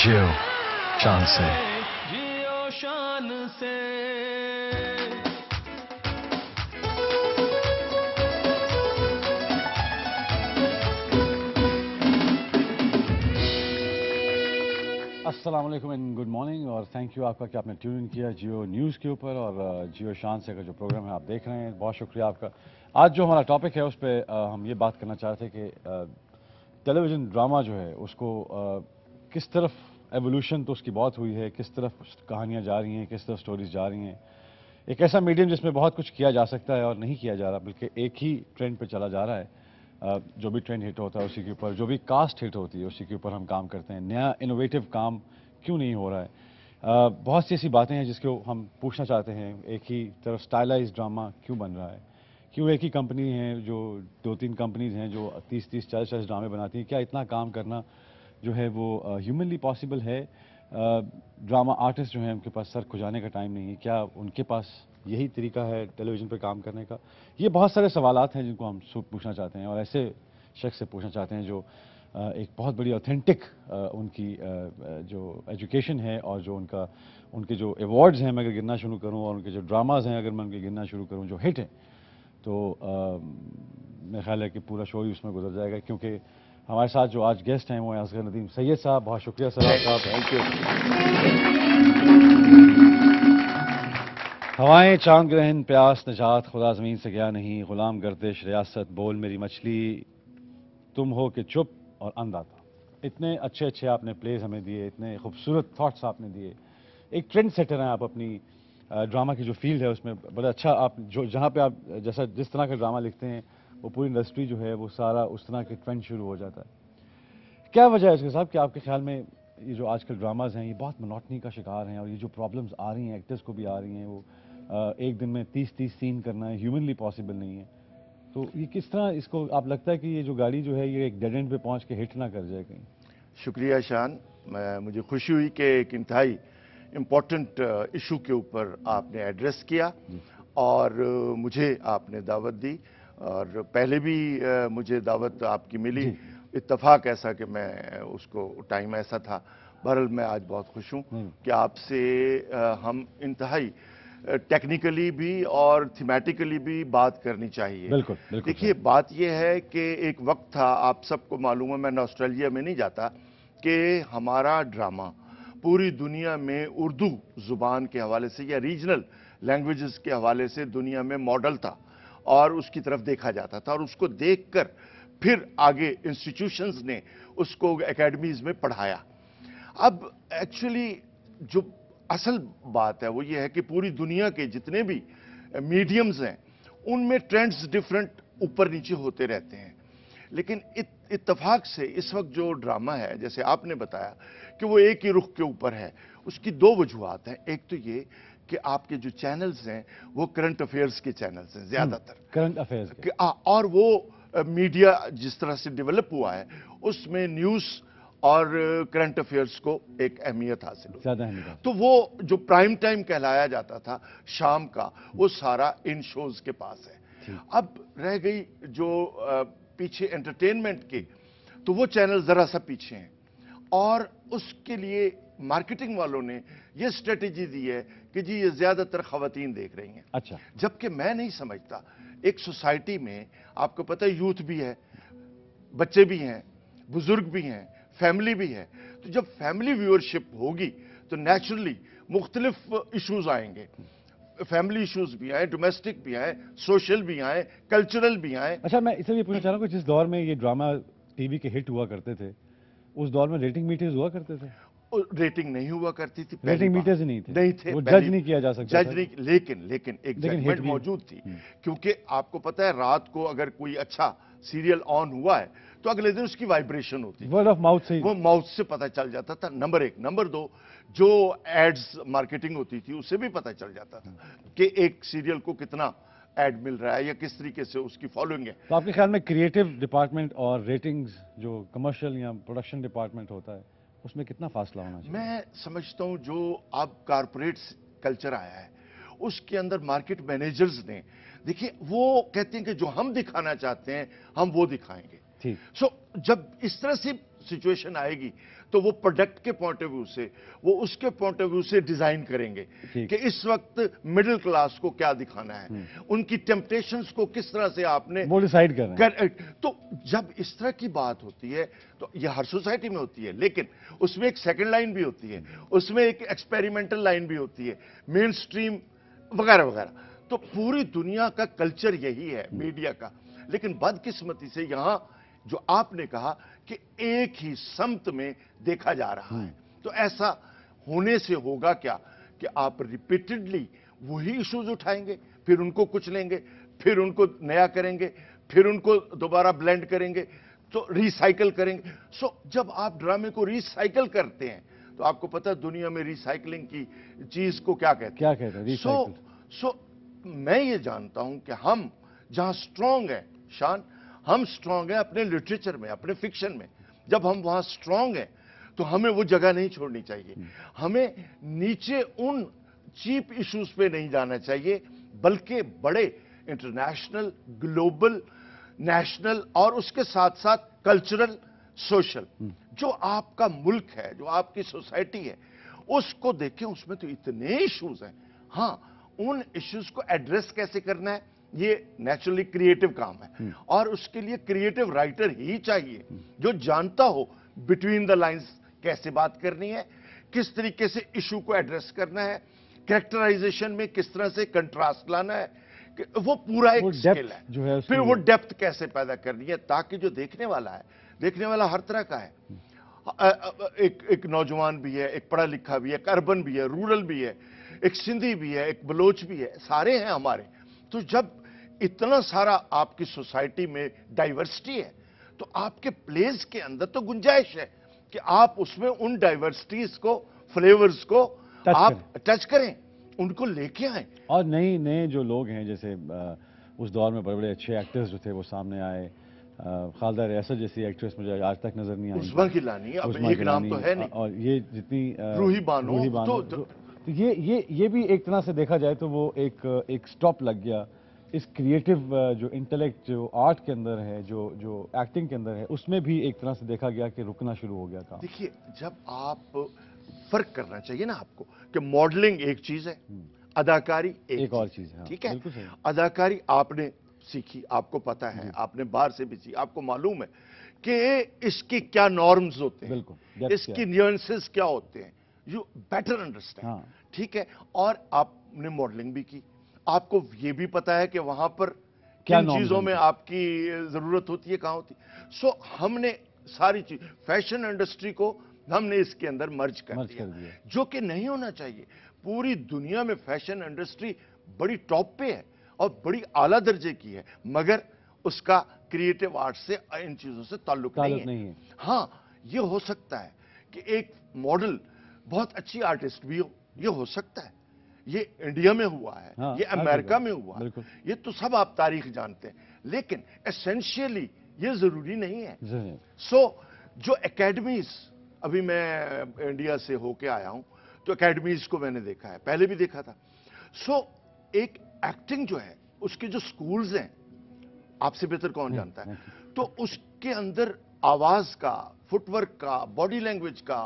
जियो शान से। जियो शान से। अस्सलाम वालेकुम एंड गुड मॉर्निंग और थैंक यू आपका कि आपने ट्यून इन किया जियो न्यूज़ के ऊपर और जियो शान से का जो प्रोग्राम है आप देख रहे हैं, बहुत शुक्रिया आपका। आज जो हमारा टॉपिक है उस पर हम ये बात करना चाह रहे थे कि टेलीविज़न ड्रामा जो है उसको किस तरफ एवोल्यूशन तो उसकी बहुत हुई है, किस तरफ कहानियाँ जा रही हैं, किस तरफ स्टोरीज जा रही हैं। एक ऐसा मीडियम जिसमें बहुत कुछ किया जा सकता है और नहीं किया जा रहा, बल्कि एक ही ट्रेंड पे चला जा रहा है। जो भी ट्रेंड हिट होता है उसी के ऊपर, जो भी कास्ट हिट होती है उसी के ऊपर हम काम करते हैं। नया इनोवेटिव काम क्यों नहीं हो रहा है? बहुत सी ऐसी बातें हैं जिसको हम पूछना चाहते हैं। एक ही तरफ स्टाइलाइज ड्रामा क्यों बन रहा है? क्यों एक ही कंपनी है जो 2-3 कंपनीज हैं जो 30-30, 40-40 ड्रामे बनाती हैं? क्या इतना काम करना जो है वो ह्यूमनली पॉसिबल है? ड्रामा आर्टिस्ट जो हैं उनके पास सर खुजाने का टाइम नहीं है, क्या उनके पास यही तरीका है टेलीविज़न पर काम करने का? ये बहुत सारे सवालात हैं जिनको हम पूछना चाहते हैं और ऐसे शख्स से पूछना चाहते हैं जो एक बहुत बड़ी ऑथेंटिक उनकी जो एजुकेशन है और जो उनके जो अवार्ड्स हैं मैं अगर गिनना शुरू करूं और उनके जो ड्रामाज हैं अगर मैं उनके गिनना शुरू करूं जो हिट हैं, तो मेरा ख्याल है कि पूरा शो ही उसमें गुजर जाएगा। क्योंकि हमारे साथ जो आज गेस्ट हैं वो हैं असगर नदीम सैयद साहब। बहुत शुक्रिया सर आपका, थैंक यू। हवाएं, चांद, ग्रहण, प्यास, निजात, खुदा ज़मीन से गया नहीं, गुलाम गर्दिश, रियासत, बोल मेरी मछली, तुम हो कि चुप और अंदाता। इतने अच्छे अच्छे आपने प्लेज हमें दिए, इतने खूबसूरत थॉट्स आपने दिए। एक ट्रेंड सेटर हैं आप अपनी ड्रामा की जो फील्ड है उसमें बड़ा अच्छा आप जो जहाँ पे आप जैसा जिस तरह का ड्रामा लिखते हैं वो पूरी इंडस्ट्री जो है वो सारा उस तरह के ट्रेंड शुरू हो जाता है। क्या वजह है इसके साहब कि आपके ख्याल में ये जो आजकल ड्रामाज हैं ये बहुत मोनोटनी का शिकार हैं और ये जो प्रॉब्लम्स आ रही हैं एक्टर्स को भी आ रही हैं वो एक दिन में 30-30 सीन करना है ह्यूमनली पॉसिबल नहीं है। तो ये किस तरह इसको आप लगता है कि ये जो गाड़ी जो है ये एक डेड एंड पे पहुंच के हिट ना कर जाए कहीं? शुक्रिया शान, मुझे खुशी हुई कि एक इंतहाई इम्पोर्टेंट इशू के ऊपर आपने एड्रेस किया और मुझे आपने दावत दी और पहले भी मुझे दावत आपकी मिली। इत्तफाक ऐसा कि मैं उसको टाइम ऐसा था। बहरहाल मैं आज बहुत खुश हूँ कि आपसे हम इंतहाई टेक्निकली भी और थीमेटिकली भी बात करनी चाहिए। बिल्कुल, बिल्कुल। देखिए बात यह है कि एक वक्त था, आप सबको मालूम है, मैं ऑस्ट्रेलिया में नहीं जाता, कि हमारा ड्रामा पूरी दुनिया में उर्दू ज़ुबान के हवाले से या रीजनल लैंग्वेजेस के हवाले से दुनिया में मॉडल था और उसकी तरफ देखा जाता था और उसको देखकर फिर आगे इंस्टीट्यूशंस ने उसको एकेडमीज में पढ़ाया। अब एक्चुअली जो असल बात है वो ये है कि पूरी दुनिया के जितने भी मीडियम्स हैं उनमें ट्रेंड्स डिफरेंट ऊपर नीचे होते रहते हैं, लेकिन इत्तफाक से इस वक्त जो ड्रामा है जैसे आपने बताया कि वो एक ही रुख के ऊपर है, उसकी दो वजूहात हैं। एक तो ये कि आपके जो चैनल्स हैं वो करंट अफेयर्स के चैनल्स हैं ज़्यादातर, करंट अफेयर्स के, और वो मीडिया जिस तरह से डेवलप हुआ है उसमें न्यूज़ और करंट अफेयर्स को एक अहमियत हासिल हो। तो वो जो प्राइम टाइम कहलाया जाता था शाम का, वो सारा इन शोज के पास है। अब रह गई जो पीछे एंटरटेनमेंट के, तो वो चैनल जरा सा पीछे हैं और उसके लिए मार्केटिंग वालों ने ये स्ट्रेटेजी दी है कि जी ये ज्यादातर खवातीन देख रही हैं। अच्छा, जबकि मैं नहीं समझता। एक सोसाइटी में आपको पता है यूथ भी है, बच्चे भी हैं, बुजुर्ग भी हैं, फैमिली भी है। तो जब फैमिली व्यूअरशिप होगी तो नेचुरली मुख्तलिफ इश्यूज आएंगे, फैमिली इश्यूज भी आए, डोमेस्टिक भी आए, सोशल भी आए, कल्चरल भी आए। अच्छा, मैं इसलिए पूछना चाह रहा हूँ कि जिस दौर में ये ड्रामा टीवी के हिट हुआ करते थे उस दौर में रेटिंग मीटर्स हुआ करते थे? रेटिंग नहीं हुआ करती थी, रेटिंग मीटर्स ही नहीं थे, वो जज नहीं किया जा सकता, जज नहीं, लेकिन एक जजमेंट मौजूद थी। क्योंकि आपको पता है रात को अगर कोई अच्छा सीरियल ऑन हुआ है तो अगले दिन उसकी वाइब्रेशन होती, वर्ड ऑफ माउथ से, वो माउथ से पता चल जाता था, नंबर एक। नंबर दो, जो एड्स मार्केटिंग होती थी उससे भी पता चल जाता था कि एक सीरियल को कितना एड मिल रहा है या किस तरीके से उसकी फॉलोइंग है। तो आपके ख्याल में क्रिएटिव डिपार्टमेंट और रेटिंग्स जो कमर्शियल या प्रोडक्शन डिपार्टमेंट होता है उसमें कितना फासला होना चाहिए? मैं समझता हूं जो अब कारपोरेट कल्चर आया है उसके अंदर मार्केट मैनेजर्स ने, देखिए वो कहते हैं कि जो हम दिखाना चाहते हैं हम वो दिखाएंगे। ठीक। जब इस तरह से सिचुएशन आएगी तो वो प्रोडक्ट के पॉइंट ऑफ व्यू से, वो उसके पॉइंट ऑफ व्यू से डिजाइन करेंगे कि इस वक्त मिडिल क्लास को क्या दिखाना है, उनकी टेम्पटेशंस को किस तरह से आपने वो डिसाइड कर रहे हैं। तो जब इस तरह की बात होती है तो ये हर सोसाइटी में होती है, लेकिन उसमें एक सेकंड लाइन भी होती है, उसमें एक एक्सपेरिमेंटल लाइन भी होती है, मेन स्ट्रीम वगैरह वगैरह। तो पूरी दुनिया का कल्चर यही है मीडिया का। लेकिन बदकिस्मती से यहां जो आपने कहा कि एक ही समत में देखा जा रहा है, तो ऐसा होने से होगा क्या कि आप रिपीटेडली वही इश्यूज उठाएंगे, फिर उनको कुचलेंगे, फिर उनको नया करेंगे, फिर उनको दोबारा ब्लेंड करेंगे, तो रिसाइकल करेंगे। सो जब आप ड्रामे को रिसाइकल करते हैं तो आपको पता है दुनिया में रिसाइकलिंग की चीज को क्या कहते हैं? क्या कहते हैं? सो मैं ये जानता हूं कि हम जहां स्ट्रांग है शान, हम स्ट्रांग हैं अपने लिटरेचर में, अपने फिक्शन में। जब हम वहां स्ट्रांग हैं तो हमें वो जगह नहीं छोड़नी चाहिए। हमें नीचे उन चीप इश्यूज पे नहीं जाना चाहिए, बल्कि बड़े इंटरनेशनल, ग्लोबल, नेशनल और उसके साथ साथ कल्चरल, सोशल, जो आपका मुल्क है, जो आपकी सोसाइटी है, उसको देखें। उसमें तो इतने इश्यूज हैं। हां, उन इश्यूज को एड्रेस कैसे करना है ये नेचुरली क्रिएटिव काम है, और उसके लिए क्रिएटिव राइटर ही चाहिए जो जानता हो बिटवीन द लाइंस कैसे बात करनी है, किस तरीके से इशू को एड्रेस करना है, कैरेक्टराइजेशन में किस तरह से कंट्रास्ट लाना है, कि वो पूरा एक स्किल है जो है। फिर वो डेप्थ कैसे पैदा करनी है ताकि जो देखने वाला है, देखने वाला हर तरह का है। एक नौजवान भी है, एक पढ़ा लिखा भी है, एक अर्बन भी है, रूरल भी है, एक सिंधी भी है, एक बलोच भी है, सारे हैं हमारे। तो जब इतना सारा आपकी सोसाइटी में डाइवर्सिटी है तो आपके प्लेस के अंदर तो गुंजाइश है कि आप उसमें उन डाइवर्सिटीज को, फ्लेवर्स को आप टच करें, उनको लेके आए। और नए जो लोग हैं, जैसे उस दौर में बड़े बड़े अच्छे एक्टर्स जो थे वो सामने आए। खालदा रियासत जैसी एक्ट्रेस मुझे आज तक नजर नहीं आई। उस्मा गिलानी, अब एक नाम तो है नहीं, और ये जितनी रूही बानो, तो ये भी एक तरह से देखा जाए तो वो एक स्टॉप लग गया इस क्रिएटिव जो इंटेलेक्ट, जो आर्ट के अंदर है, जो एक्टिंग के अंदर है, उसमें भी एक तरह से देखा गया कि रुकना शुरू हो गया काम। देखिए, जब आप फर्क करना चाहिए ना आपको कि मॉडलिंग एक चीज है, अदाकारी एक और चीज है। ठीक है, अदाकारी आपने सीखी, आपको पता है, आपने बाहर से भी सीखी, आपको मालूम है कि इसके क्या नॉर्म्स होते हैं, इसकी न्यूएंसेस क्या होते हैं, यू बेटर अंडरस्टैंड। ठीक है, और आपने मॉडलिंग भी की, आपको ये भी पता है कि वहां पर किन चीजों में आपकी जरूरत होती है, कहां होती है। सो हमने सारी चीज, फैशन इंडस्ट्री को हमने इसके अंदर मर्ज कर दिया, जो कि नहीं होना चाहिए। पूरी दुनिया में फैशन इंडस्ट्री बड़ी टॉप पे है और बड़ी आला दर्जे की है, मगर उसका क्रिएटिव आर्ट से, इन चीजों से ताल्लुक नहीं है। हां, ये हो सकता है कि एक मॉडल बहुत अच्छी आर्टिस्ट भी हो, ये हो सकता है। ये इंडिया में हुआ है, ये अमेरिका में हुआ है, ये तो सब आप तारीख जानते हैं, लेकिन एसेंशियली ये जरूरी नहीं है। सो जो एकेडमीज, अभी मैं इंडिया से होके आया हूं तो एकेडमीज को मैंने देखा है, पहले भी देखा था। सो एक एक्टिंग जो है, उसके जो स्कूल्स हैं, आपसे बेहतर कौन जानता है, तो उसके अंदर आवाज का, फुटवर्क का, बॉडी लैंग्वेज का,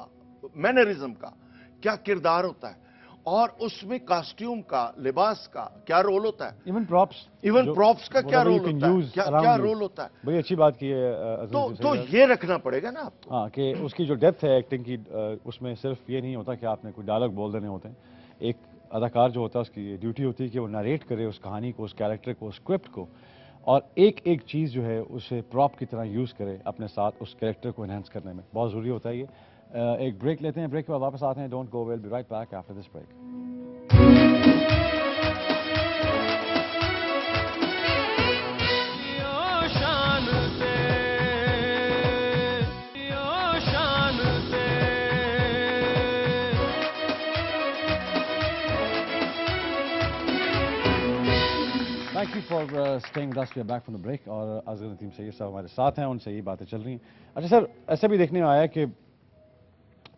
मैनरिज्म का क्या किरदार होता है, और उसमें कॉस्ट्यूम का, लिबास का क्या रोल होता है, इवन प्रॉप्स का क्या रोल होता है, क्या रोल होता है। बड़ी अच्छी बात की है। तो ये रखना पड़ेगा ना आपको। हाँ, कि उसकी जो डेप्थ है एक्टिंग की, उसमें सिर्फ ये नहीं होता कि आपने कोई डायलॉग बोल देने होते हैं। एक अदाकार जो होता है उसकी ड्यूटी होती है कि वो नरेट करे उस कहानी को, उस कैरेक्टर को, उस स्क्रिप्ट को, और एक चीज़ जो है उसे प्रॉप की तरह यूज़ करे अपने साथ उस कैरेक्टर को एनहांस करने में। बहुत ज़रूरी होता है ये। एक ब्रेक लेते हैं, ब्रेक के बाद वापस आते हैं। Don't go, will be right back after this break. Thank you for staying with us. We are back from the break. और असगर नदीम सैयद साहब हमारे साथ हैं, उनसे ये बातें चल रही हैं। अच्छा सर, ऐसा भी देखने में आया कि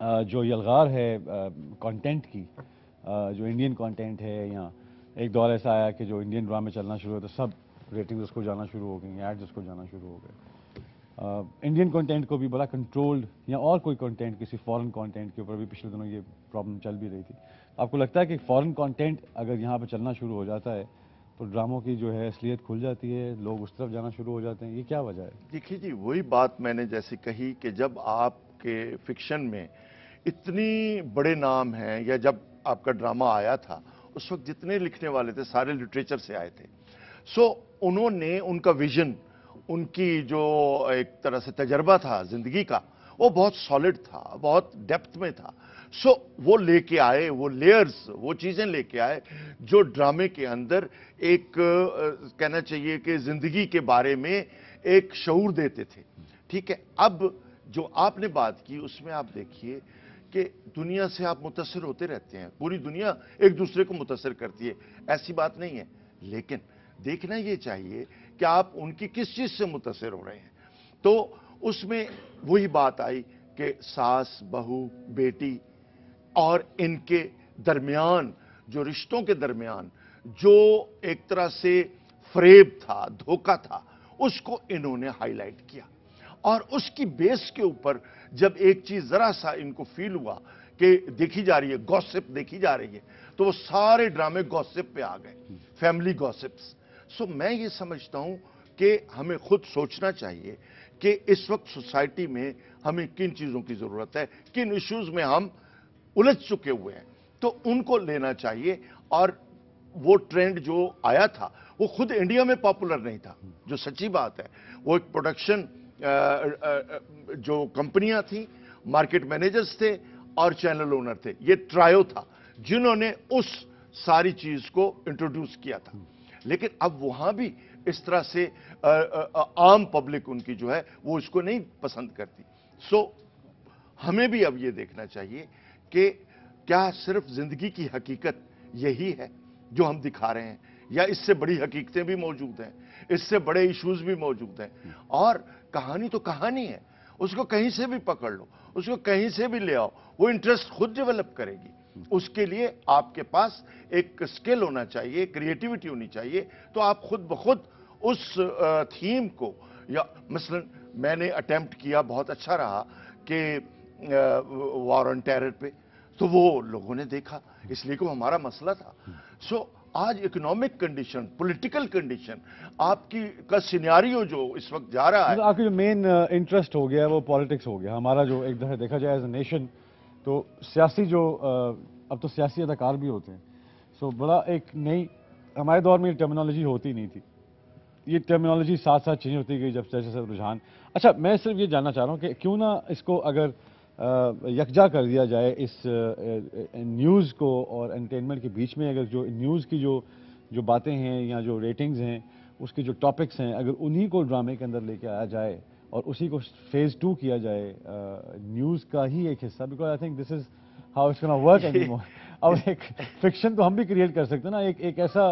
जो यलगार है कंटेंट की, जो इंडियन कंटेंट है, या एक दौर ऐसा आया कि जो इंडियन ड्रामे चलना शुरू हुए तो सब रेटिंग्स उसको जाना शुरू हो गई, एड्स उसको जाना शुरू हो गए। इंडियन कंटेंट को भी बड़ा कंट्रोल्ड, या और कोई कंटेंट किसी फॉरेन कंटेंट के ऊपर भी पिछले दिनों ये प्रॉब्लम चल भी रही थी। आपको लगता है कि फॉरेन कंटेंट अगर यहाँ पे चलना शुरू हो जाता है तो ड्रामों की जो है असलियत खुल जाती है, लोग उस तरफ जाना शुरू हो जाते हैं, ये क्या वजह है? देखिए जी, वही बात मैंने जैसे कही कि जब आपके फिक्शन में इतनी बड़े नाम हैं, या जब आपका ड्रामा आया था उस वक्त जितने लिखने वाले थे सारे लिटरेचर से आए थे। सो उन्होंने उनका विजन, उनकी जो एक तरह से तजर्बा था जिंदगी का, वो बहुत सॉलिड था, बहुत डेप्थ में था। सो वो लेके आए, वो लेयर्स, वो चीजें लेके आए जो ड्रामे के अंदर एक कहना चाहिए कि जिंदगी के बारे में एक शऊर देते थे। ठीक है, अब जो आपने बात की उसमें आप देखिए कि दुनिया से आप मुतासिर होते रहते हैं, पूरी दुनिया एक दूसरे को मुतासिर करती है, ऐसी बात नहीं है, लेकिन देखना ये चाहिए कि आप उनकी किस चीज से मुतासिर हो रहे हैं। तो उसमें वही बात आई कि सास, बहू, बेटी और इनके दरमियान, जो रिश्तों के दरमियान जो एक तरह से फरेब था, धोखा था, उसको इन्होंने हाईलाइट किया। और उसकी बेस के ऊपर जब एक चीज जरा सा इनको फील हुआ कि देखी जा रही है, गॉसिप देखी जा रही है, तो वो सारे ड्रामे गॉसिप पे आ गए, फैमिली गॉसिप्स। सो मैं ये समझता हूं कि हमें खुद सोचना चाहिए कि इस वक्त सोसाइटी में हमें किन चीजों की जरूरत है, किन इश्यूज में हम उलझ चुके हुए हैं, तो उनको लेना चाहिए। और वो ट्रेंड जो आया था वो खुद इंडिया में पॉपुलर नहीं था, जो सच्ची बात है। वो एक प्रोडक्शन जो कंपनियां थी, मार्केट मैनेजर्स थे और चैनल ओनर थे, ये ट्रायो था जिन्होंने उस सारी चीज को इंट्रोड्यूस किया था। लेकिन अब वहां भी इस तरह से आम पब्लिक उनकी जो है वो इसको नहीं पसंद करती। सो हमें भी अब ये देखना चाहिए कि क्या सिर्फ जिंदगी की हकीकत यही है जो हम दिखा रहे हैं, या इससे बड़ी हकीकतें भी मौजूद हैं, इससे बड़े इश्यूज भी मौजूद हैं। और कहानी तो कहानी है, उसको कहीं से भी पकड़ लो, उसको कहीं से भी ले आओ, वो इंटरेस्ट खुद डेवलप करेगी। उसके लिए आपके पास एक स्किल होना चाहिए, क्रिएटिविटी होनी चाहिए। तो आप खुद ब खुद उस थीम को, या मसलन मैंने अटेम्प्ट किया, बहुत अच्छा रहा कि वॉर ऑन टेरर पे, तो वो लोगों ने देखा, इसलिए को हमारा मसला था। सो आज इकोनॉमिक कंडीशन, पॉलिटिकल कंडीशन, आपकी का सिनेरियो जो इस वक्त जा रहा है, आपकी जो मेन इंटरेस्ट हो गया है वो पॉलिटिक्स हो गया। हमारा जो एक दफा देखा जाए एज ए नेशन, तो सियासी जो अब तो सियासी अदाकार भी होते हैं। सो बड़ा एक नई, हमारे दौर में ये टर्मिनोलॉजी होती नहीं थी, ये टर्मिनोलॉजी साथ साथ चेंज होती गई जब जैसे जैसे रुझान। अच्छा, मैं सिर्फ ये जानना चाह रहा हूँ कि क्यों ना इसको अगर यकजा कर दिया जाए, इस न्यूज़ को और एंटरटेनमेंट के बीच में, अगर जो न्यूज़ की जो बातें हैं या जो रेटिंग्स हैं, उसके जो टॉपिक्स हैं, अगर उन्हीं को ड्रामे के अंदर लेके आया जाए और उसी को फेज 2 किया जाए न्यूज़ का ही एक हिस्सा, because I think this is how it's gonna work anymore. अब एक फिक्शन तो हम भी क्रिएट कर सकते हैं ना, एक ऐसा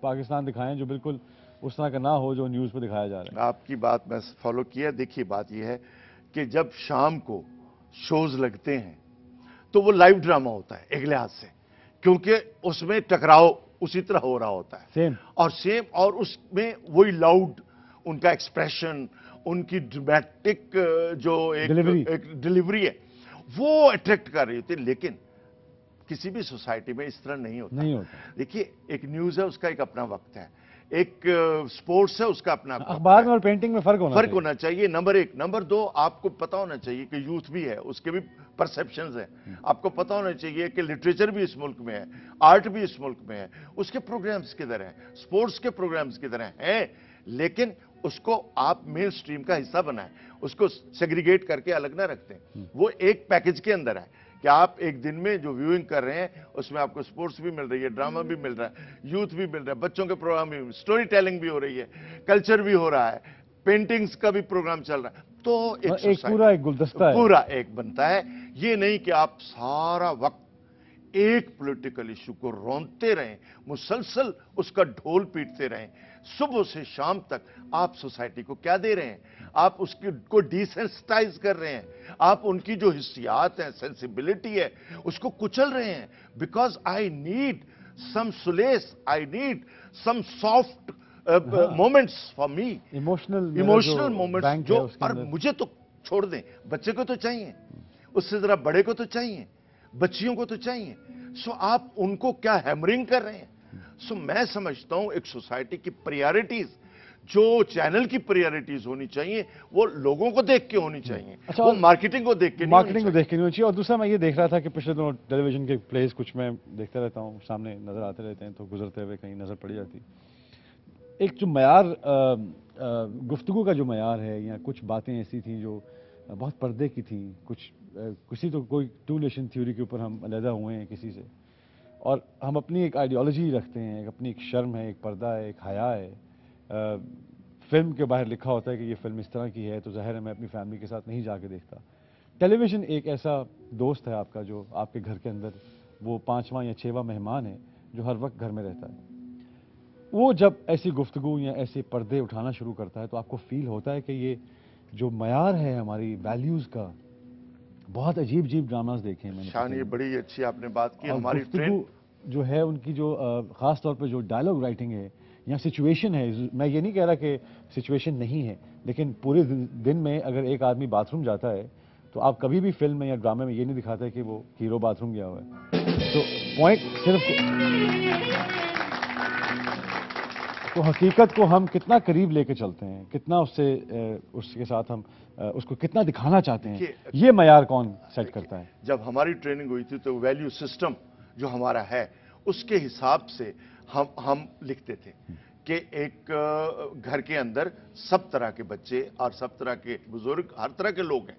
पाकिस्तान दिखाएं जो बिल्कुल उस तरह का ना हो जो न्यूज़ पे दिखाया जा रहा है। आपकी बात मैं फॉलो किया। देखिए, बात यह है कि जब शाम को शोज लगते हैं तो वो लाइव ड्रामा होता है एक लिहाज से, क्योंकि उसमें टकराव उसी तरह हो रहा होता है, सेम, और उसमें वही लाउड उनका एक्सप्रेशन, उनकी ड्रामेटिक जो एक डिलीवरी है, वो अट्रैक्ट कर रही होती है। लेकिन किसी भी सोसाइटी में इस तरह नहीं होता। देखिए, एक न्यूज़ है, उसका एक अपना वक्त है, एक स्पोर्ट्स है, उसका अपना। अखबार में और पेंटिंग में फर्क होना चाहिए, नंबर एक। नंबर दो, आपको पता होना चाहिए कि यूथ भी है, उसके भी परसेप्शंस हैं। आपको पता होना चाहिए कि लिटरेचर भी इस मुल्क में है, आर्ट भी इस मुल्क में है, उसके प्रोग्राम्स किधर हैं, स्पोर्ट्स के प्रोग्राम्स किधर हैं, लेकिन उसको आप मेन स्ट्रीम का हिस्सा बनाएं, उसको सेग्रीगेट करके अलग ना रखते हैं। वो एक पैकेज के अंदर है कि आप एक दिन में जो व्यूइंग कर रहे हैं उसमें आपको स्पोर्ट्स भी मिल रही है, ड्रामा भी मिल रहा है, यूथ भी मिल रहा है, बच्चों के प्रोग्राम भी, स्टोरी टेलिंग भी हो रही है, कल्चर भी हो रहा है, पेंटिंग्स का भी प्रोग्राम चल रहा है। तो एक पूरा एक गुलदस्ता है, पूरा एक बनता है। ये नहीं कि आप सारा वक्त एक पॉलिटिकल इशू को रोनते रहें, मुसलसल उसका ढोल पीटते रहें, सुबह से शाम तक। आप सोसाइटी को क्या दे रहे हैं? आप उसकी को डिसेंसिटाइज कर रहे हैं, आप उनकी जो हिस्सियात है, सेंसिबिलिटी है, उसको कुचल रहे हैं। Because I need some solace, I need some soft moments for me, emotional moments जो, और मुझे तो छोड़ दें, बच्चे को तो चाहिए, उससे जरा बड़े को तो चाहिए, बच्चियों को तो चाहिए। सो आप उनको क्या हैमरिंग कर रहे हैं? सो मैं समझता हूं एक सोसाइटी की प्रायोरिटीज, जो चैनल की प्रायोरिटीज होनी चाहिए, वो लोगों को देख के होनी चाहिए। अच्छा, वो मार्केटिंग को देख के नहीं होनी चाहिए। और दूसरा मैं ये देख रहा था कि पिछले दिनों टेलीविजन के प्लेस कुछ मैं देखता रहता हूँ, सामने नजर आते रहते हैं, तो गुजरते हुए कहीं नजर पड़ जाती। एक जो मयार गुफ्तगू का जो मयार है, या कुछ बातें ऐसी थी जो बहुत पर्दे की थी, कुछ किसी तो कोई टू नेशन थ्योरी के ऊपर हम अलहदा हुए हैं किसी से, और हम अपनी एक आइडियोलॉजी रखते हैं, एक अपनी एक शर्म है, एक पर्दा है, एक हया है। फिल्म के बाहर लिखा होता है कि ये फिल्म इस तरह की है, तो ज़ाहिर है मैं अपनी फैमिली के साथ नहीं जाके देखता। टेलीविज़न एक ऐसा दोस्त है आपका जो आपके घर के अंदर वो 5वां या 6वां मेहमान है, जो हर वक्त घर में रहता है। वो जब ऐसी गुफ्तगू या ऐसे पर्दे उठाना शुरू करता है, तो आपको फील होता है कि ये जो मयार है हमारी वैल्यूज़ का, बहुत अजीब अजीब ड्रामास देखे हैं मैंने। शान, ये बड़ी अच्छी आपने बात की। हमारी ट्रेंड जो है उनकी, जो ख़ास तौर पे जो डायलॉग राइटिंग है या सिचुएशन है, मैं ये नहीं कह रहा कि सिचुएशन नहीं है, लेकिन पूरे दिन में अगर एक आदमी बाथरूम जाता है, तो आप कभी भी फिल्म में या ड्रामे में ये नहीं दिखाते कि वो हीरो बाथरूम गया हुआ है। तो पॉइंट सिर्फ, तो हकीकत को हम कितना करीब लेके चलते हैं, कितना उसके साथ हम उसको कितना दिखाना चाहते हैं, ये मयार कौन सेट करता है? जब हमारी ट्रेनिंग हुई थी, तो वैल्यू सिस्टम जो हमारा है, उसके हिसाब से हम लिखते थे कि एक घर के अंदर सब तरह के बच्चे और सब तरह के बुजुर्ग, हर तरह के लोग हैं।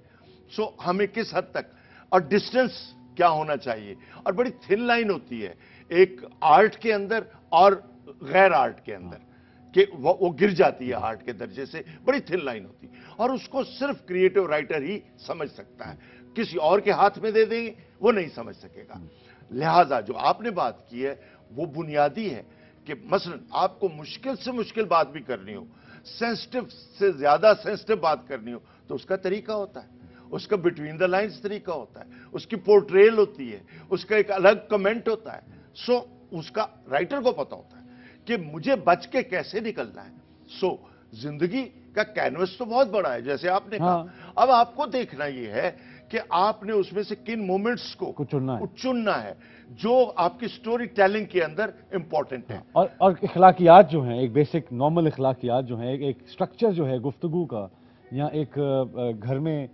सो हमें किस हद तक, और डिस्टेंस क्या होना चाहिए, और बड़ी थिन लाइन होती है एक आर्ट के अंदर और गैर आर्ट के अंदर, कि वो गिर जाती है आर्ट के दर्जे से, बड़ी थिन लाइन होती है, और उसको सिर्फ क्रिएटिव राइटर ही समझ सकता है। किसी और के हाथ में दे देंगे, वो नहीं समझ सकेगा। लिहाजा जो आपने बात की है वो बुनियादी है कि मसलन आपको मुश्किल से मुश्किल बात भी करनी हो, सेंसिटिव से ज्यादा सेंसिटिव बात करनी हो, तो उसका तरीका होता है, उसका बिटवीन द लाइंस तरीका होता है, उसकी पोर्ट्रेल होती है, उसका एक अलग कमेंट होता है। सो उसका राइटर को पता होता है कि मुझे बच के कैसे निकलना है। सो जिंदगी का कैनवस तो बहुत बड़ा है, जैसे आपने कहा। अब आपको देखना यह है कि आपने उसमें से किन मोमेंट्स को चुनना है जो आपकी स्टोरी टेलिंग के अंदर इंपॉर्टेंट है। और इखलाकियात जो हैं, एक बेसिक नॉर्मल इखलाकियात जो हैं, एक स्ट्रक्चर जो है गुफ्तगू का, या एक घर में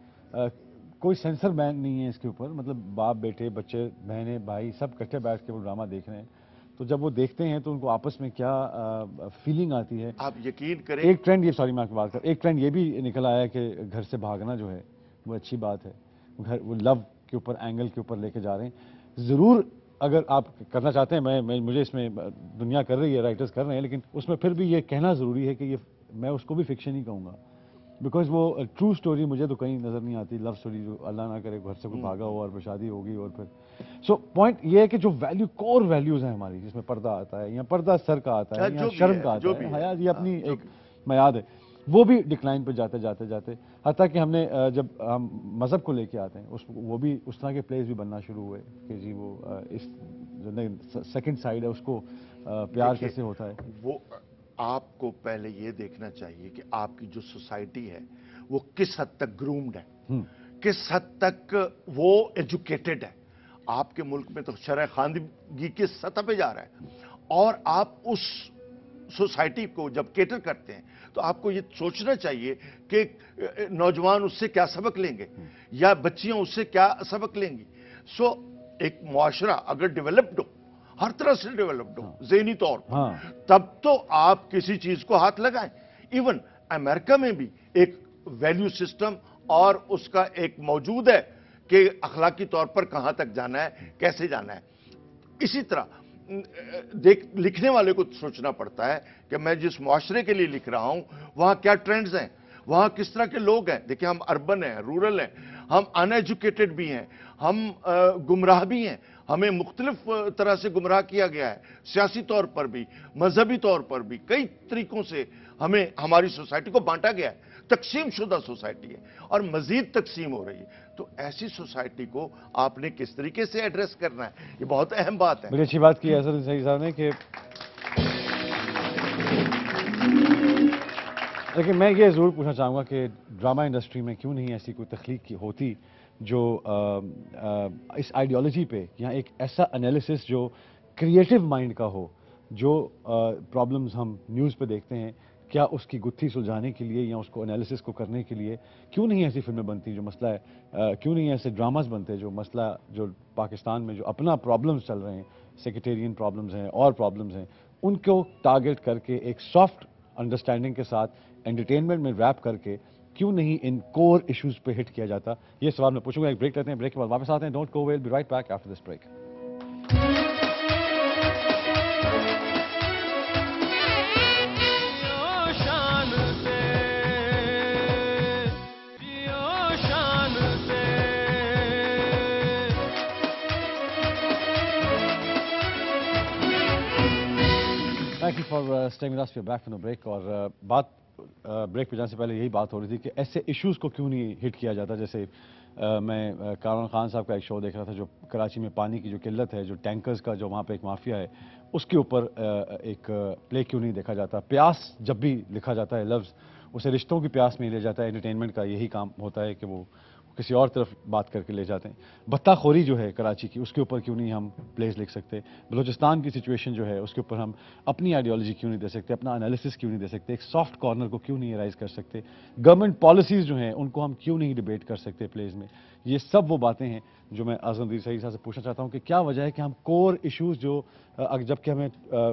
कोई सेंसर बैन नहीं है इसके ऊपर, मतलब बाप बेटे बच्चे बहनें भाई सब इकट्ठे बैठ के वो ड्रामा देख रहे हैं, तो जब वो देखते हैं तो उनको आपस में क्या फीलिंग आती है। आप यकीन करें, एक ट्रेंड ये, सॉरी मैं आपकी बात कर, एक ट्रेंड ये भी निकल आया कि घर से भागना जो है वो अच्छी बात है, वो लव के ऊपर एंगल के ऊपर लेके जा रहे हैं। ज़रूर अगर आप करना चाहते हैं, मुझे इसमें दुनिया कर रही है, राइटर्स कर रहे हैं, लेकिन उसमें फिर भी ये कहना ज़रूरी है कि ये मैं उसको भी फिक्शन ही कहूँगा, बिकॉज वो ट्रू स्टोरी मुझे तो कहीं नज़र नहीं आती। लव स्टोरी जो अल्लाह ना करे घर से कोई भागा हो और फिर शादी होगी, और फिर सो पॉइंट ये है कि जो वैल्यू, कोर वैल्यूज़ हैं हमारी, जिसमें पर्दा आता है, या पर्दा सर का आता है, या शर्म का आता है, हया, ये अपनी एक मयाद है, वो भी डिक्लाइन पर जाते जाते जाते, हत्ता कि हमने जब हम मज़हब को लेके आते हैं वो भी उस तरह के प्लेस भी बनना शुरू हुए कि जी वो इस जो सेकंड साइड है उसको प्यार कैसे होता है। वो आपको पहले ये देखना चाहिए कि आपकी जो सोसाइटी है वो किस हद तक ग्रूम्ड है, किस हद तक वो एजुकेटेड है। आपके मुल्क में तो शरह खानगी की सतह पे जा रहा है, और आप उस सोसाइटी को जब केटर करते हैं तो आपको ये सोचना चाहिए कि नौजवान उससे क्या सबक लेंगे, या बच्चियां उससे क्या सबक लेंगी। सो एक मुआशरा अगर डेवलप्ड हो, हर तरह से डेवलप्ड हो ज़हनी तौर पर, तब तो आप किसी चीज को हाथ लगाएं। इवन अमेरिका में भी एक वैल्यू सिस्टम और उसका एक मौजूद है कि अखलाकी तौर पर कहां तक जाना है, कैसे जाना है। इसी तरह लिखने वाले को सोचना पड़ता है कि मैं जिस मुआशरे के लिए लिख रहा हूं वहां क्या ट्रेंड्स हैं, वहां किस तरह के लोग हैं। देखिए, हम अर्बन हैं, रूरल हैं, हम अनएजुकेटेड भी हैं, हम गुमराह भी हैं, हमें मुख्तलिफ तरह से गुमराह किया गया है, सियासी तौर पर भी, मजहबी तौर पर भी, कई तरीकों से हमें हमारी सोसाइटी को बांटा गया है। तकसीम शुदा सोसाइटी है और मजीद तकसीम हो रही है। तो ऐसी सोसाइटी को आपने किस तरीके से एड्रेस करना है, ये बहुत अहम बात है। बड़ी अच्छी बात की है सर सही साहब ने कि लेकिन मैं ये ज़रूर पूछना चाहूँगा कि ड्रामा इंडस्ट्री में क्यों नहीं ऐसी कोई तख्लीक की होती जो इस आइडियोलॉजी पे या एक ऐसा एनालिसिस जो क्रिएटिव माइंड का हो, जो प्रॉब्लम्स हम न्यूज़ पे देखते हैं, क्या उसकी गुत्थी सुलझाने के लिए या उसको एनालिसिस को करने के लिए क्यों नहीं ऐसी फिल्में बनती जो मसला है, क्यों नहीं ऐसे ड्रामास बनते जो मसला जो पाकिस्तान में जो अपना प्रॉब्लम्स चल रहे हैं, सेक्रेटेरियन प्रॉब्लम्स हैं और प्रॉब्लम्स हैं, उनको टारगेट करके एक सॉफ्ट अंडरस्टैंडिंग के साथ एंटरटेनमेंट में रैप करके क्यों नहीं इन कोर इश्यूज पे हिट किया जाता? ये सवाल मैं पूछूंगा। एक ब्रेक लेते हैं, ब्रेक के बाद वापस आते हैं। Don't go, will be right back after this break. Thank you for staying with us. We are back from the break. और बात ब्रेक पे जाने से पहले यही बात हो रही थी कि ऐसे इश्यूज को क्यों नहीं हिट किया जाता। जैसे मैं कामरान खान साहब का एक शो देख रहा था जो कराची में पानी की जो किल्लत है, जो टैंकर्स का जो वहाँ पे एक माफिया है, उसके ऊपर एक प्ले क्यों नहीं देखा जाता। प्यास जब भी लिखा जाता है लफ्ज़, उसे रिश्तों की प्यास में ले जाता है। एंटरटेनमेंट का यही काम होता है कि वो किसी और तरफ बात करके ले जाते हैं। बत्ताखोरी जो है कराची की, उसके ऊपर क्यों नहीं हम प्लेस लिख सकते। बलूचिस्तान की सिचुएशन जो है उसके ऊपर हम अपनी आइडियोलॉजी क्यों नहीं दे सकते, अपना एनालिसिस क्यों नहीं दे सकते, एक सॉफ्ट कॉर्नर को क्यों नहीं राइज कर सकते। गवर्नमेंट पॉलिसीज़ जो हैं उनको हम क्यों नहीं डिबेट कर सकते प्लेस में। ये सब वो बातें हैं जो मैं आज़म नदीर सईद साहब से पूछना चाहता हूँ कि क्या वजह है कि हम कोर इश्यूज़ जो जबकि हमें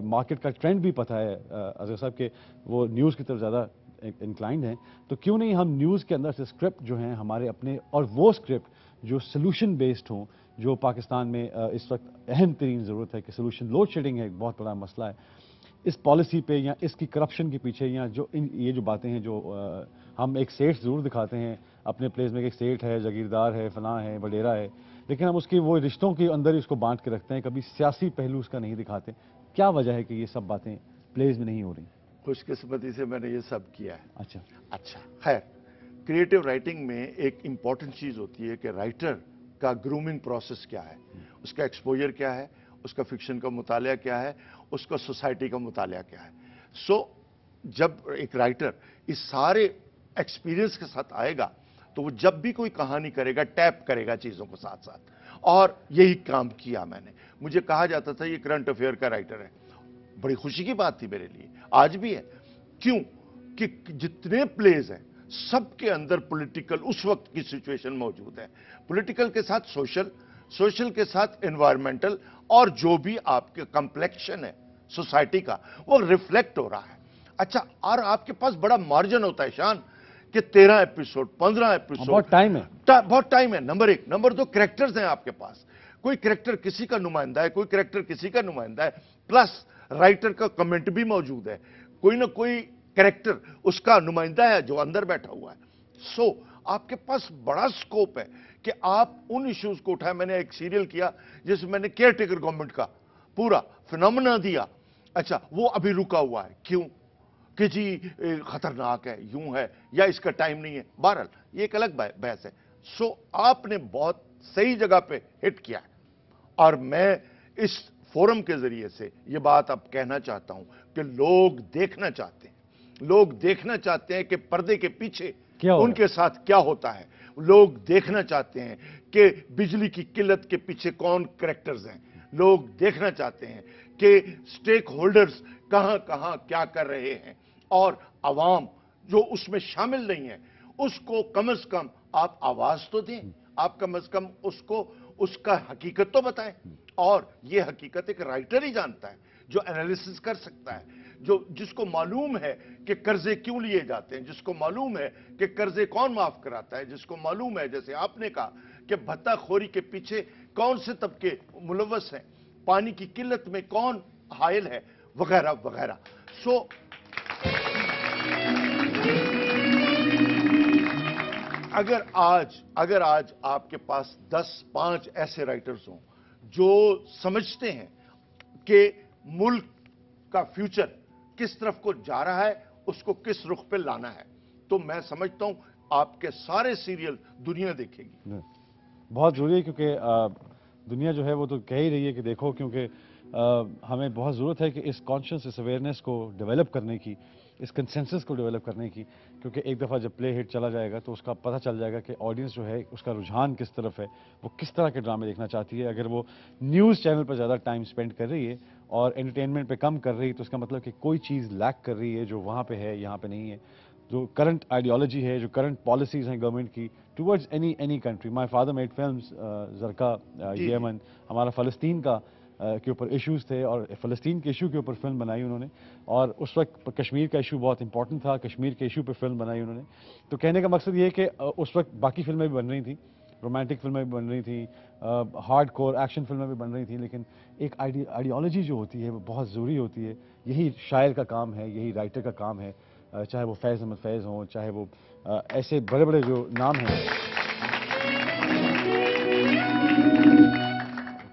मार्केट का ट्रेंड भी पता है अजहर साहब के वो न्यूज़ की तरफ ज़्यादा इंक्लाइंड हैं, तो क्यों नहीं हम न्यूज़ के अंदर से स्क्रिप्ट जो हैं हमारे अपने, और वो स्क्रिप्ट जो सोल्यूशन बेस्ड हों, जो पाकिस्तान में इस वक्त अहम तरीन ज़रूरत है कि सोल्यूशन। लोड शेडिंग है, एक बहुत बड़ा मसला है इस पॉलिसी पे या इसकी करप्शन के पीछे, या जो ये जो बातें हैं जो हम एक सेठ ज़रूर दिखाते हैं अपने प्लेस में कि एक सेठ है, जागीरदार है, फलां है, वडेरा है, लेकिन हम उसकी वो रिश्तों के अंदर ही उसको बांट के रखते हैं, कभी सियासी पहलू उसका नहीं दिखाते। क्या वजह है कि ये सब बातें प्लेस में नहीं हो रही? खुशकिस्मती से मैंने ये सब किया है। अच्छा, खैर, क्रिएटिव राइटिंग में एक इंपॉर्टेंट चीज होती है कि राइटर का ग्रूमिंग प्रोसेस क्या है, उसका एक्सपोजर क्या है, उसका फिक्शन का मुतालिया क्या है, उसका सोसाइटी का मुतालिया क्या है। जब एक राइटर इस सारे एक्सपीरियंस के साथ आएगा तो वो जब भी कोई कहानी करेगा टैप करेगा चीजों को साथ साथ, और यही काम किया मैंने। मुझे कहा जाता था ये करंट अफेयर का राइटर है। बड़ी खुशी की बात थी मेरे लिए, आज भी है। क्यों कि जितने प्लेज हैं सबके अंदर पॉलिटिकल उस वक्त की सिचुएशन मौजूद है, पॉलिटिकल के साथ सोशल, सोशल के साथ एनवायरमेंटल, और जो भी आपके कम्प्लेक्शन है सोसाइटी का वो रिफ्लेक्ट हो रहा है। अच्छा, और आपके पास बड़ा मार्जिन होता है शान कि 13 एपिसोड, 15 एपिसोड, बहुत टाइम है, बहुत टाइम है। नंबर एक। नंबर दो, कैरेक्टर्स हैं आपके पास। कोई कैरेक्टर किसी का नुमाइंदा है, कोई कैरेक्टर किसी का नुमाइंदा है, प्लस राइटर का कमेंट भी मौजूद है। कोई ना कोई कैरेक्टर उसका नुमाइंदा है जो अंदर बैठा हुआ है। आपके पास बड़ा स्कोप है कि आप उन इश्यूज को उठाएं। मैंने एक सीरियल किया जिसमें मैंने केयर टेकर गवर्नमेंट का पूरा फिनोमेना दिया। अच्छा, वो अभी रुका हुआ है, क्यों? कि जी खतरनाक है, यूं है, या इसका टाइम नहीं है। बहरहाल ये एक अलग बहस है। आपने बहुत सही जगह पे हिट किया है, और मैं इस फोरम के जरिए से ये बात अब कहना चाहता हूं कि लोग देखना चाहते हैं, लोग देखना चाहते हैं कि पर्दे के पीछे उनके साथ क्या होता है। लोग देखना चाहते हैं कि बिजली की किल्लत के पीछे कौन कैरेक्टर्स हैं। लोग देखना चाहते हैं कि स्टेक होल्डर्स कहां कहां क्या कर रहे हैं, और आवाम जो उसमें शामिल नहीं है उसको कम से कम आप आवाज तो दें, आप कम से कम उसको उसका हकीकत तो बताएं। और ये हकीकत एक राइटर ही जानता है, जो एनालिसिस कर सकता है, जिसको मालूम है कि कर्जे क्यों लिए जाते हैं, जिसको मालूम है कि कर्जे कौन माफ कराता है, जिसको मालूम है, जैसे आपने कहा, कि भत्ताखोरी के पीछे कौन से तबके मुलव्वस हैं, पानी की किल्लत में कौन हायल है, वगैरह वगैरह। अगर आज आपके पास 10-5 ऐसे राइटर्स हों जो समझते हैं कि मुल्क का फ्यूचर किस तरफ को जा रहा है, उसको किस रुख पे लाना है, तो मैं समझता हूं आपके सारे सीरियल दुनिया देखेगी। बहुत जरूरी है, क्योंकि दुनिया जो है वो तो कह ही रही है कि देखो, क्योंकि हमें बहुत ज़रूरत है कि इस कॉन्शियस, इस अवेयरनेस को डेवलप करने की, इस कंसेंसस को डेवलप करने की, क्योंकि एक दफ़ा जब प्ले हिट चला जाएगा तो उसका पता चल जाएगा कि ऑडियंस जो है उसका रुझान किस तरफ है, वो किस तरह के ड्रामे देखना चाहती है। अगर वो न्यूज़ चैनल पर ज़्यादा टाइम स्पेंड कर रही है और एंटरटेनमेंट पे कम कर रही है, तो इसका मतलब कि कोई चीज़ लैक कर रही है जो वहाँ पे है, यहाँ पे नहीं है। जो करंट आइडियोलॉजी है, जो करंट पॉलिसीज़ हैं गवर्नमेंट की towards any country. My father made films, Zarqa, Yemen, हमारा फ़लस्तीन का के ऊपर इश्यूज़ थे और फ़लस्तीन के इशू के ऊपर फिल्म बनाई उन्होंने, और उस वक्त कश्मीर का इशू बहुत इंपॉर्टेंट था, कश्मीर के इशू पे फिल्म बनाई उन्होंने। तो कहने का मकसद ये है कि उस वक्त बाकी फिल्में भी बन रही थी, रोमांटिक फिल्में भी बन रही थी, हार्ड कोर एक्शन फिल्में भी बन रही थी, लेकिन एक आइडियोलॉजी जो होती है वो बहुत ज़रूरी होती है। यही शायर का काम है, यही राइटर का काम है, चाहे वो फैज़ अहमद फैज़ हों, चाहे वो ऐसे बड़े बड़े जो नाम हैं।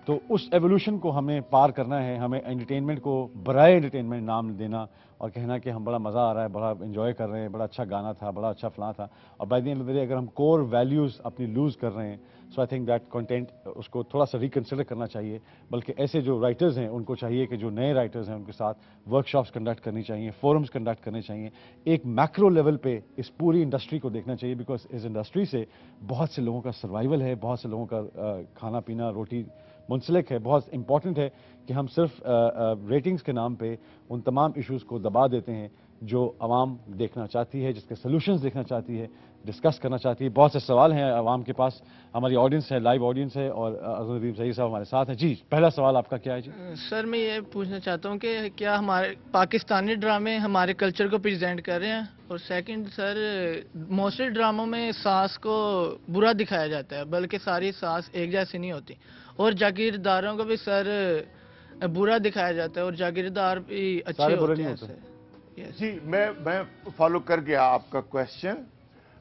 तो उस एवोल्यूशन को हमें पार करना है, हमें एंटरटेनमेंट को बराए एंटरटेनमेंट नाम देना और कहना कि हम बड़ा मज़ा आ रहा है, बड़ा एंजॉय कर रहे हैं, बड़ा अच्छा गाना था, बड़ा अच्छा फलां था, और by the end of the day अगर हम कोर वैल्यूज़ अपनी लूज़ कर रहे हैं, सो आई थिंक दैट कंटेंट उसको थोड़ा सा रिकन्सिडर करना चाहिए। बल्कि ऐसे जो राइटर्स हैं उनको चाहिए कि जो नए राइटर्स हैं उनके साथ वर्कशॉप्स कंडक्ट करनी चाहिए, फोरम्स कंडक्ट करने चाहिए, एक मैक्रो लेवल पे इस पूरी इंडस्ट्री को देखना चाहिए, बिकॉज इस इंडस्ट्री से बहुत से लोगों का सर्वाइवल है, बहुत से लोगों का खाना पीना रोटी मुंसलिक है। बहुत इंपॉर्टेंट है कि हम सिर्फ रेटिंग्स के नाम पे उन तमाम इश्यूज़ को दबा देते हैं जो आवाम देखना चाहती है, जिसके सॉल्यूशंस देखना चाहती है, डिस्कस करना चाहती है। बहुत से सवाल हैं आवाम के पास, हमारी ऑडियंस है, लाइव ऑडियंस है, और अज़ीम सईद साहब हमारे साथ हैं। जी, पहला सवाल आपका क्या है? जी सर, मैं ये पूछना चाहता हूँ कि क्या हमारे पाकिस्तानी ड्रामे हमारे कल्चर को प्रेजेंट कर रहे हैं? और सेकंड सर, मोस्टली ड्रामों में सास को बुरा दिखाया जाता है, बल्कि सारी सास एक जैसी नहीं होती, और जागीरदारों को भी सर बुरा दिखाया जाता है, और जागीरदार भी अच्छे होते हैं सर। जी, मैं फॉलो कर गया आपका क्वेश्चन।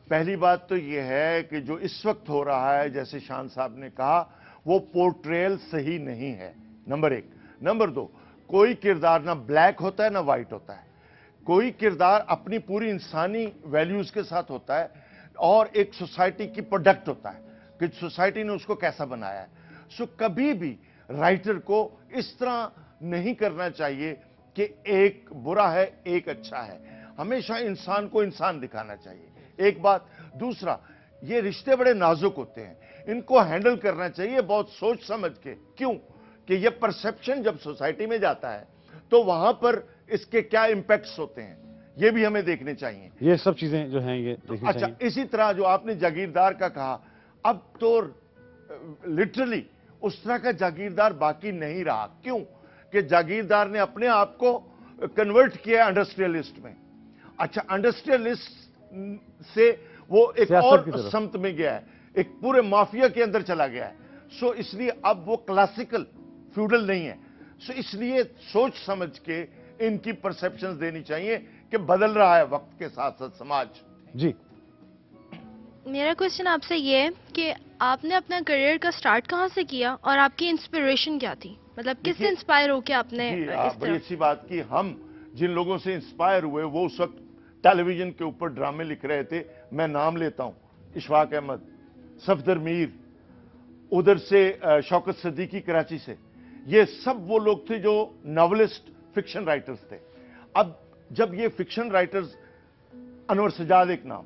पहली बात तो ये है कि जो इस वक्त हो रहा है, जैसे शान साहब ने कहा, वो पोर्ट्रेयल सही नहीं है, नंबर एक। नंबर दो, कोई किरदार ना ब्लैक होता है ना वाइट होता है, कोई किरदार अपनी पूरी इंसानी वैल्यूज के साथ होता है और एक सोसाइटी की प्रोडक्ट होता है कि सोसाइटी ने उसको कैसा बनाया है। सो कभी भी राइटर को इस तरह नहीं करना चाहिए कि एक बुरा है एक अच्छा है, हमेशा इंसान को इंसान दिखाना चाहिए, एक बात। दूसरा, ये रिश्ते बड़े नाजुक होते हैं, इनको हैंडल करना चाहिए बहुत सोच समझ के। क्यों? कि ये परसेप्शन जब सोसाइटी में जाता है तो वहां पर इसके क्या इंपैक्ट्स होते हैं, ये भी हमें देखने चाहिए। ये सब चीजें जो हैं ये देखनी अच्छा, चाहिए। इसी तरह जो आपने जागीरदार का कहा, अब तो लिटरली उस तरह का जागीरदार बाकी नहीं रहा। क्यों? कि जागीरदार ने अपने आप को कन्वर्ट किया इंडस्ट्रियलिस्ट में। अच्छा, इंडस्ट्रियलिस्ट से वो एक और समत में गया है, एक पूरे माफिया के अंदर चला गया है। सो इसलिए अब वो क्लासिकल फ्यूडल नहीं है। सो इसलिए सोच समझ के इनकी परसेप्शंस देनी चाहिए कि बदल रहा है वक्त के साथ साथ समाज। जी, मेरा क्वेश्चन आपसे ये है कि आपने अपना करियर का स्टार्ट कहाँ से किया और आपकी इंस्पिरेशन क्या थी? मतलब किससे इंस्पायर होकर आपने इस बड़ी अच्छी बात की। हम जिन लोगों से इंस्पायर हुए वो उस वक्त टेलीविजन के ऊपर ड्रामे लिख रहे थे। मैं नाम लेता हूं, इशफाक अहमद, सफदर मीर, उधर से शौकत सदीकी कराची से। ये सब वो लोग थे जो नॉवलिस्ट फिक्शन राइटर्स थे। अब जब ये फिक्शन राइटर्स, अनवर सजाद एक नाम,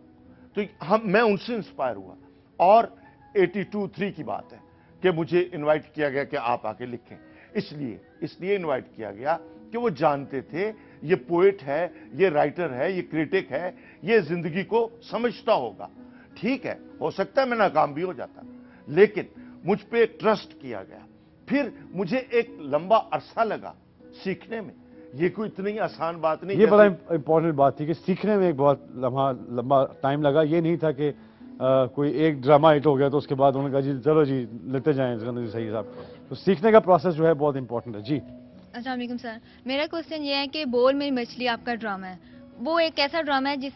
तो मैं उनसे इंस्पायर हुआ। और 82-3 की बात है कि मुझे इनवाइट किया गया कि आप आके लिखें। इसलिए इनवाइट किया गया कि वो जानते थे ये पोएट है, ये राइटर है, ये क्रिटिक है, ये जिंदगी को समझता होगा। ठीक है, हो सकता है मैं नाकाम भी हो जाता, लेकिन मुझ पे ट्रस्ट किया गया। फिर मुझे एक लंबा अरसा लगा सीखने में। ये कोई इतनी आसान बात नहीं। ये बड़ा इंपॉर्टेंट बात थी कि सीखने में एक बहुत लंबा टाइम लगा। ये नहीं था कि कोई एक ड्रामा हिट हो गया तो उसके बाद उन्होंने कहा जी चलो जी लेते जाएं सही साहब। तो सीखने का प्रोसेस जो है बहुत इंपॉर्टेंट है। जी, अस्सलाम वालेकुम सर, मेरा क्वेश्चन ये है कि बोल मेरी मछली आपका ड्रामा है, वो एक ऐसा ड्रामा है जिस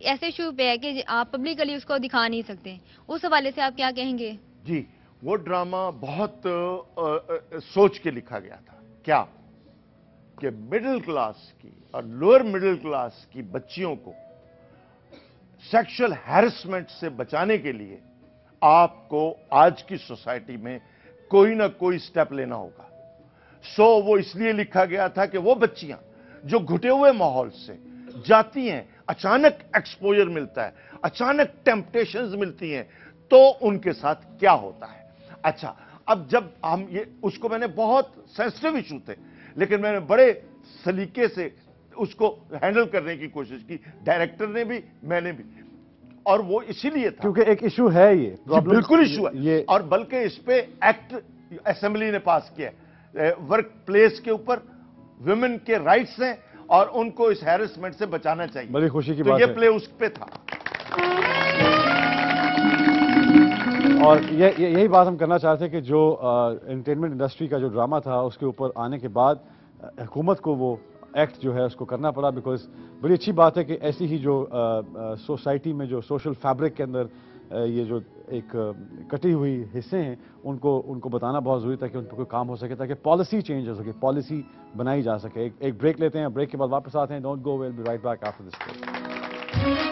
ऐसे इशू पे है कि आप पब्लिकली उसको दिखा नहीं सकते, उस हवाले से आप क्या कहेंगे? जी, वो ड्रामा बहुत सोच के लिखा गया था। क्या कि मिडिल क्लास की और लोअर मिडिल क्लास की बच्चियों को सेक्सुअल हैरेसमेंट से बचाने के लिए आपको आज की सोसाइटी में कोई ना कोई स्टेप लेना होगा। सो वो इसलिए लिखा गया था कि वो बच्चियां जो घुटे हुए माहौल से, जाती हैं, अचानक एक्सपोजर मिलता है, अचानक टेम्पटेशंस मिलती हैं, तो उनके साथ क्या होता है। अच्छा, अब जब हम ये, उसको मैंने बहुत सेंसिटिव इशू थे, लेकिन मैंने बड़े सलीके से उसको हैंडल करने की कोशिश की, डायरेक्टर ने भी, मैंने भी, और वो इसीलिए था क्योंकि एक इशू है ये प्रॉब्लम, बिल्कुल इशू है ये, और बल्कि इस पे एक्ट असेंबली ने पास किया है, वर्क प्लेस के ऊपर वुमेन के राइट्स हैं और उनको इस हैरेसमेंट से बचाना चाहिए। बड़ी खुशी की तो बात ये है। प्ले उस पे था। और यही बात हम करना चाहते हैं कि जो एंटरटेनमेंट इंडस्ट्री का जो ड्रामा था उसके ऊपर आने के बाद हुकूमत को वो एक्ट जो है उसको करना पड़ा, बिकॉज बड़ी अच्छी बात है कि ऐसी ही जो सोसाइटी में जो सोशल फैब्रिक के अंदर ये जो एक कटी हुई हिस्से हैं उनको बताना बहुत ज़रूरी था कि उन पर कोई काम हो सके, ताकि पॉलिसी चेंज हो सके, पॉलिसी बनाई जा सके। एक ब्रेक लेते हैं, ब्रेक के बाद वापस आते हैं। Don't go, will be right back after this break.